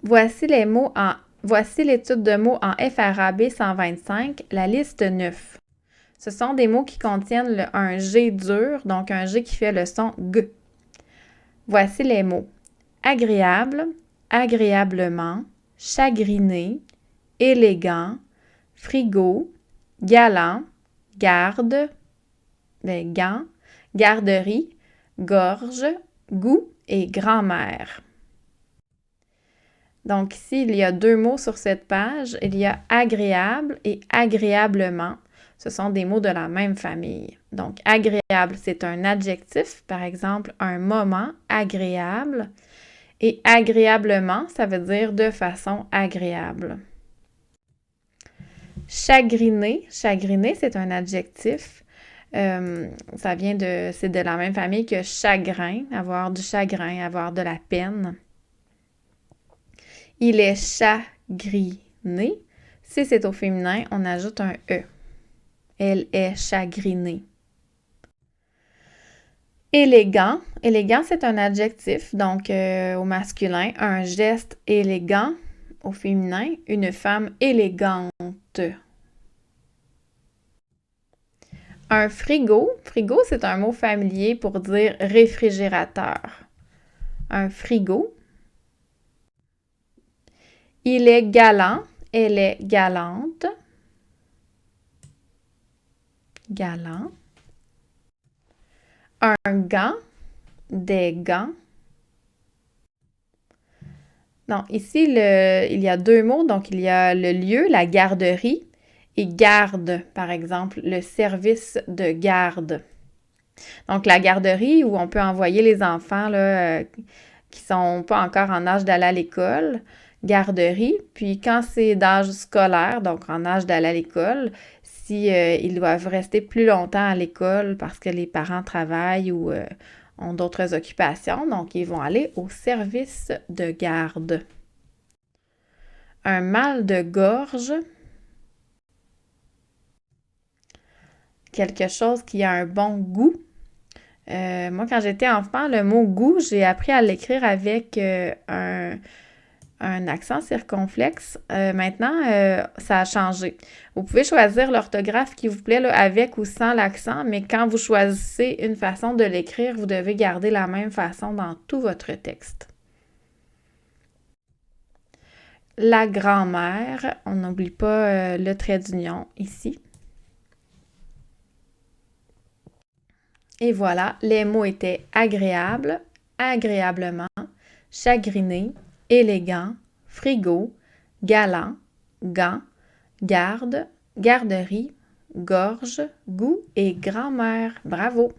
Voici l'étude de mots en FRAB 125, la liste 9. Ce sont des mots qui contiennent un G dur, donc un G qui fait le son G. Voici les mots. Agréable, agréablement, chagriné, élégant, frigo, galant, garde, gant, garderie, gorge, goût et grand-mère. Donc ici, il y a 2 mots sur cette page. Il y a agréable et agréablement. Ce sont des mots de la même famille. Donc, agréable, c'est un adjectif, par exemple, un moment agréable. Et agréablement, ça veut dire de façon agréable. Chagriné, chagriné, c'est un adjectif. C'est de la même famille que chagrin, avoir du chagrin, avoir de la peine. Il est chagriné. Si c'est au féminin, on ajoute un E. Elle est chagrinée. Élégant. Élégant, c'est un adjectif, donc au masculin. Un geste élégant au féminin. Une femme élégante. Un frigo. Frigo, c'est un mot familier pour dire réfrigérateur. Un frigo. Il est galant. Elle est galante. Galant. Un gant. Des gants. Non, ici, il y a 2 mots. Donc, il y a le lieu, la garderie, et garde, par exemple, le service de garde. Donc, la garderie où on peut envoyer les enfants là, qui sont pas encore en âge d'aller à l'école, garderie. Puis, quand c'est d'âge scolaire, donc en âge d'aller à l'école, si ils doivent rester plus longtemps à l'école parce que les parents travaillent ou ont d'autres occupations, donc ils vont aller au service de garde. Un mal de gorge. Quelque chose qui a un bon goût. Moi, quand j'étais enfant, le mot goût, j'ai appris à l'écrire avec un accent circonflexe. Maintenant, ça a changé. Vous pouvez choisir l'orthographe qui vous plaît, là, avec ou sans l'accent, mais quand vous choisissez une façon de l'écrire, vous devez garder la même façon dans tout votre texte. La grand-mère, on n'oublie pas le trait d'union ici. Et voilà, les mots étaient agréable, agréablement, chagriné, élégant, frigo, galant, gant, garde, garderie, gorge, goût et grand-mère. Bravo!